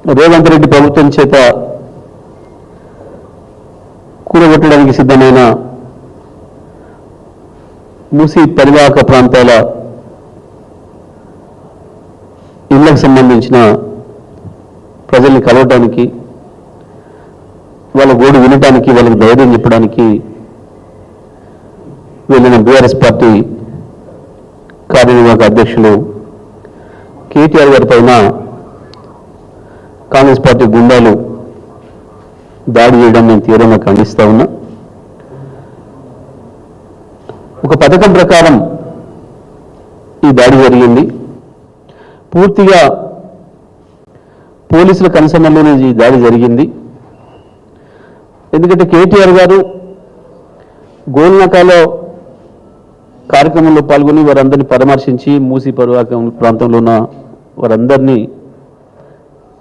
రేవంత్ రెడ్డి ప్రభుత్వం చేత కూడగొట్టడానికి సిద్ధమైన మూసీ పరివాహక ప్రాంతాల ఇళ్లకు సంబంధించిన ప్రజల్ని కలవడానికి, వాళ్ళ గోడు వినడానికి, వాళ్ళకి ధైర్యం చెప్పడానికి వెళ్ళిన బీఆర్ఎస్ పార్టీ కార్యనిర్వాహక అధ్యక్షులు కేటీఆర్ గారి పైన కాంగ్రెస్ పార్టీ గుండాలు దాడి చేయడం నేను తీవ్రంగా ఖండిస్తా ఉన్నా. ఒక పథకం ప్రకారం ఈ దాడి జరిగింది. పూర్తిగా పోలీసుల కన్సర్న్లోనే ఈ దాడి జరిగింది. ఎందుకంటే కేటీఆర్ గారు గోల్నకాలో కార్యక్రమంలో పాల్గొని వారందరినీ పరామర్శించి, మూసీ పరివాహక ప్రాంతంలో ఉన్న వారందరినీ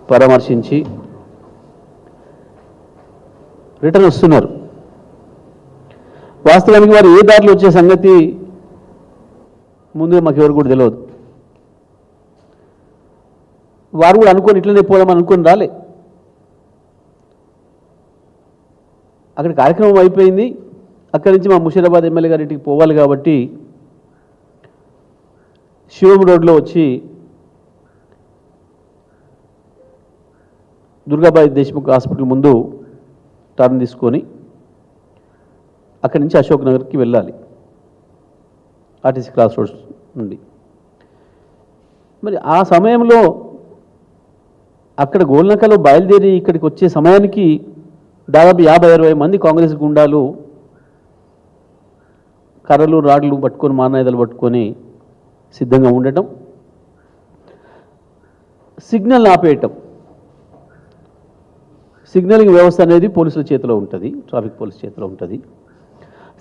పరామర్శించి రిటర్న్ వస్తున్నారు. వాస్తవానికి వారు ఏ దారిలో వచ్చే సంగతి ముందుగా మాకు ఎవరు కూడా తెలియదు. వారు కూడా అనుకొని ఇట్లనే పోదామని అనుకొని రాలే. అక్కడ కార్యక్రమం అయిపోయింది. అక్కడి నుంచి మా ముషీరాబాద్ ఎమ్మెల్యే గారి ఇంటికి పోవాలి కాబట్టి శివం రోడ్లో వచ్చి దుర్గాబాయి దేశ్ముఖ్ హాస్పిటల్ ముందు టర్న్ తీసుకొని అక్కడి నుంచి అశోక్ నగర్కి వెళ్ళాలి, ఆర్టీసీ క్రాస్ రోడ్స్ నుండి. మరి ఆ సమయంలో అక్కడ గోల్నకలో బయలుదేరి ఇక్కడికి వచ్చే సమయానికి దాదాపు 50-60 మంది కాంగ్రెస్ గుండాలు కర్రలు రాడ్లు పట్టుకొని, మానాయుధాలు పట్టుకొని సిద్ధంగా ఉండటం, సిగ్నల్ ఆపేయటం. సిగ్నలింగ్ వ్యవస్థ అనేది పోలీసుల చేతిలో ఉంటుంది, ట్రాఫిక్ పోలీస్ చేతిలో ఉంటుంది.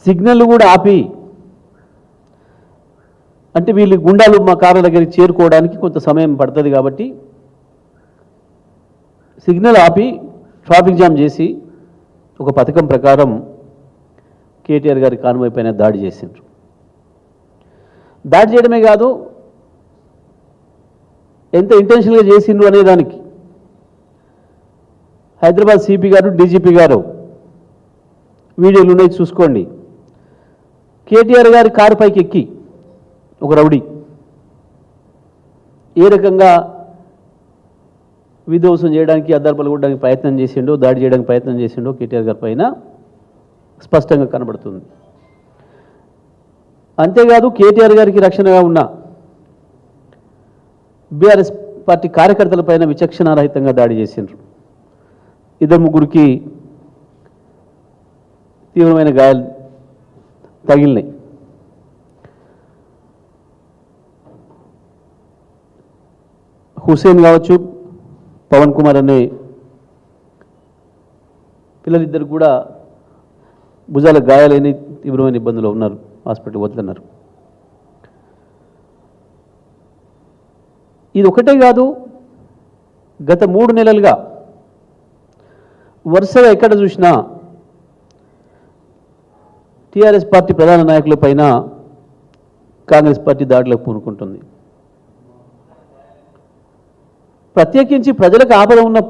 సిగ్నల్ కూడా ఆపి, అంటే వీళ్ళు గుండాలు మా కార్ల దగ్గరికి చేరుకోవడానికి కొంత సమయం పడుతుంది కాబట్టి సిగ్నల్ ఆపి ట్రాఫిక్ జామ్ చేసి ఒక పథకం ప్రకారం కేటీఆర్ గారి కాన్వాయ్ పైన దాడి చేసిండ్రు. దాడి చేయడమే కాదు, ఎంత ఇంటెన్షనల్గా చేసిండ్రు అనేదానికి హైదరాబాద్ సిపి గారు, డీజీపీ గారు వీడియోలు ఉన్నాయి, చూసుకోండి. కేటీఆర్ గారి కారు పైకి ఎక్కి ఒక రౌడీ ఏ రకంగా విధ్వంసం చేయడానికి, అద్దాలు పలగొట్టడానికి ప్రయత్నం చేసిండో, దాడి చేయడానికి ప్రయత్నం చేసిండో కేటీఆర్ గారి పైన స్పష్టంగా కనబడుతుంది. అంతేకాదు కేటీఆర్ గారికి రక్షణగా ఉన్న బీఆర్ఎస్ పార్టీ కార్యకర్తల పైన విచక్షణారహితంగా దాడి చేసిండ్రు. 2-3కి తీవ్రమైన గాయాలు తగిలినాయి. హుసేన్ కావచ్చు, పవన్ కుమార్ అనే పిల్లలిద్దరు కూడా భుజాల గాయాలైన తీవ్రమైన ఇబ్బందులు ఉన్నారు, హాస్పిటల్ వదులున్నారు. ఇది ఒకటే కాదు, గత 3 నెలలుగా వరుసగా ఎక్కడ చూసినా టీఆర్ఎస్ పార్టీ ప్రధాన నాయకుల పైన కాంగ్రెస్ పార్టీ దాడులకు పూనుకుంటుంది. ప్రత్యేకించి ప్రజలకు ఆపద ఉన్న